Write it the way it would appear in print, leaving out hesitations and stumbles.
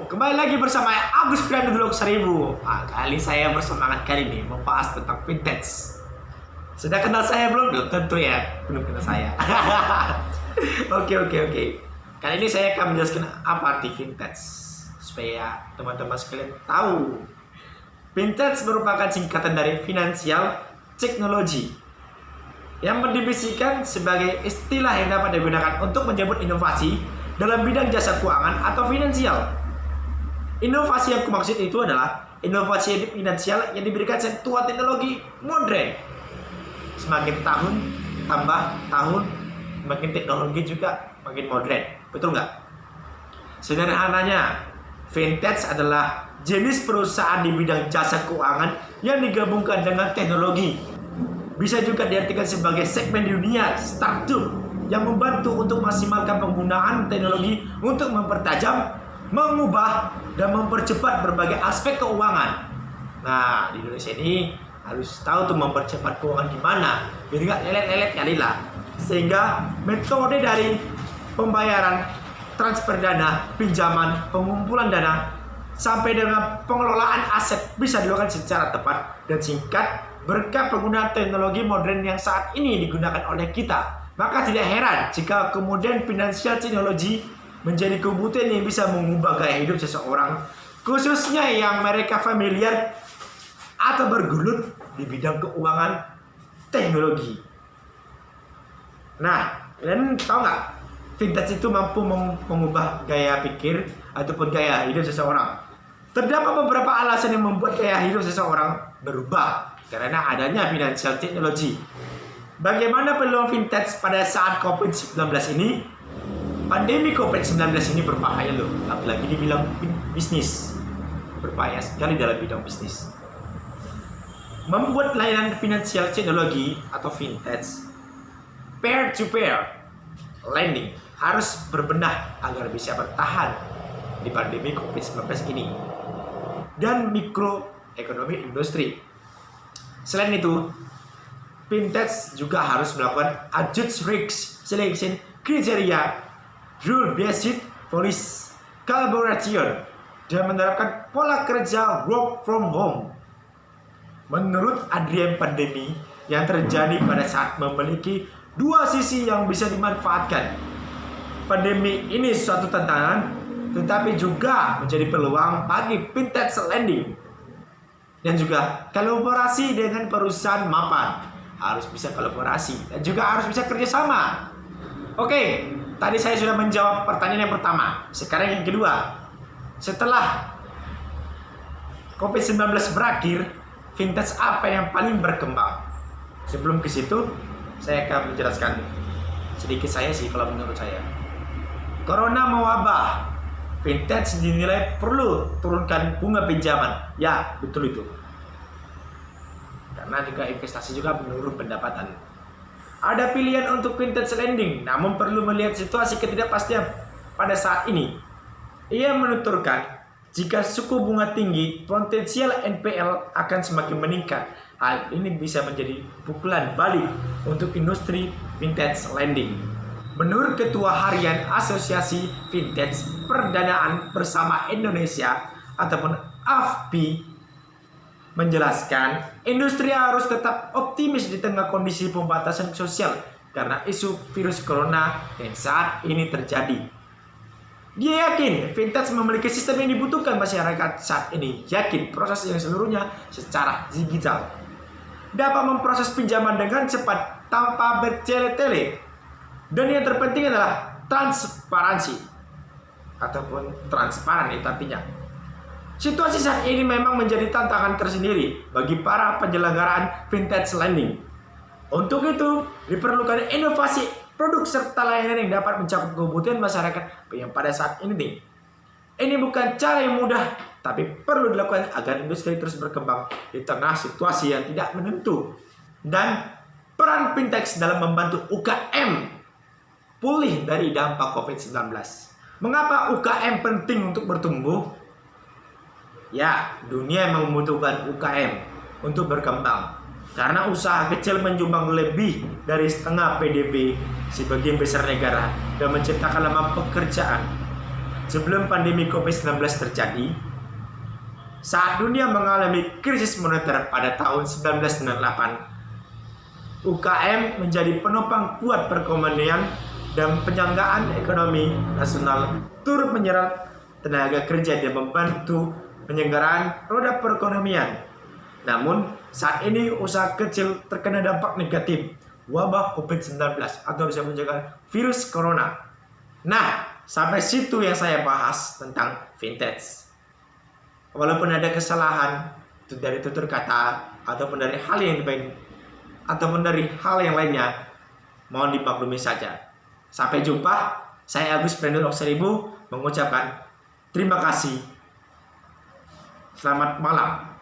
kembali lagi bersama Agus Priandu Vlog 1000. Kali saya bersemangat kali ini membahas tentang vintage. Sudah kenal saya belum? Belum tentu ya, belum kenal saya. Oke. Kali ini saya akan menjelaskan apa arti vintage supaya teman-teman sekalian tahu. Vintage merupakan singkatan dari Financial Technology yang mendefinisikan sebagai istilah yang dapat digunakan untuk menyebut inovasi dalam bidang jasa keuangan atau finansial. Inovasi yang kumaksud itu adalah inovasi finansial yang diberikan sentuhan teknologi modern. Semakin tahun tambah tahun, makin teknologi juga makin modern. Betul nggak? Sederhananya, vintage adalah jenis perusahaan di bidang jasa keuangan yang digabungkan dengan teknologi. Bisa juga diartikan sebagai segmen dunia startup yang membantu untuk maksimalkan penggunaan teknologi untuk mempertajam, mengubah, dan mempercepat berbagai aspek keuangan. Nah, di Indonesia ini harus tahu tuh mempercepat keuangan gimana, biar nggak lelet-lelet kali lah. Sehingga metode dari pembayaran, transfer dana, pinjaman, pengumpulan dana, sampai dengan pengelolaan aset bisa dilakukan secara tepat dan singkat berkat penggunaan teknologi modern yang saat ini digunakan oleh kita. Maka tidak heran jika kemudian financial technology menjadi kebutuhan yang bisa mengubah gaya hidup seseorang, khususnya yang mereka familiar atau bergelut di bidang keuangan teknologi. Nah, kalian tahu nggak? Vintage itu mampu mengubah gaya pikir ataupun gaya hidup seseorang. Terdapat beberapa alasan yang membuat gaya hidup seseorang berubah karena adanya financial technology. Bagaimana peluang vintage pada saat COVID-19 ini? Pandemi COVID-19 ini berbahaya loh, apalagi dibilang bisnis. Berbahaya sekali dalam bidang bisnis. Membuat layanan financial technology atau vintage peer-to-peer lending harus berbenah agar bisa bertahan di pandemi COVID-19 ini dan mikroekonomi industri. Selain itu, vintage juga harus melakukan adjust risk selection criteria, rule based policy collaboration, dan menerapkan pola kerja work from home. Menurut Adrian, pandemi yang terjadi pada saat memiliki dua sisi yang bisa dimanfaatkan. Pandemi ini suatu tantangan, tetapi juga menjadi peluang bagi vintage lending. Dan juga kolaborasi dengan perusahaan mapan. Harus bisa kolaborasi dan juga harus bisa kerjasama. Oke, tadi saya sudah menjawab pertanyaan yang pertama. Sekarang yang kedua. Setelah COVID-19 berakhir, vintage apa yang paling berkembang? Sebelum ke situ, saya akan menjelaskan sedikit saya sih kalau menurut saya. Corona mewabah, vintage dinilai perlu turunkan bunga pinjaman. Ya, betul itu. Karena juga investasi juga menurun pendapatan. Ada pilihan untuk vintage lending, namun perlu melihat situasi ketidakpastian pada saat ini. Ia menuturkan, jika suku bunga tinggi, potensial NPL akan semakin meningkat. Hal ini bisa menjadi pukulan balik untuk industri vintage lending. Menurut Ketua Harian Asosiasi Vintage Perdanaan Bersama Indonesia ataupun AFPI, menjelaskan, industri harus tetap optimis di tengah kondisi pembatasan sosial karena isu virus corona yang saat ini terjadi. Dia yakin vintage memiliki sistem yang dibutuhkan masyarakat saat ini. Yakin proses yang seluruhnya secara digital dapat memproses pinjaman dengan cepat tanpa bertele-tele. Dan yang terpenting adalah transparansi ataupun transparan itu artinya. Situasi saat ini memang menjadi tantangan tersendiri bagi para penyelenggaraan vintage lending. Untuk itu, diperlukan inovasi produk serta layanan yang dapat mencakup kebutuhan masyarakat yang pada saat ini. Ini bukan cara yang mudah, tapi perlu dilakukan agar industri terus berkembang di tengah situasi yang tidak menentu. Dan peran vintage dalam membantu UKM pulih dari dampak COVID-19. Mengapa UKM penting untuk bertumbuh? Ya, dunia memang membutuhkan UKM untuk berkembang. Karena usaha kecil menyumbang lebih dari setengah PDB sebagian besar negara dan menciptakan lapangan pekerjaan. sebelum pandemi COVID-19 terjadi, saat dunia mengalami krisis moneter pada tahun 1998, UKM menjadi penopang kuat perekonomian dan penyanggaan ekonomi nasional turut menyerap tenaga kerja dan membantu penyelenggaraan roda perekonomian. Namun, saat ini usaha kecil terkena dampak negatif wabah COVID-19 atau bisa menjaga virus corona. Nah, sampai situ yang saya bahas tentang vintage. Walaupun ada kesalahan dari tutur kata ataupun dari hal yang lain ataupun dari hal yang lainnya, mohon dimaklumi saja. Sampai jumpa. Saya Agus Brandon Okseribu mengucapkan terima kasih. Selamat malam.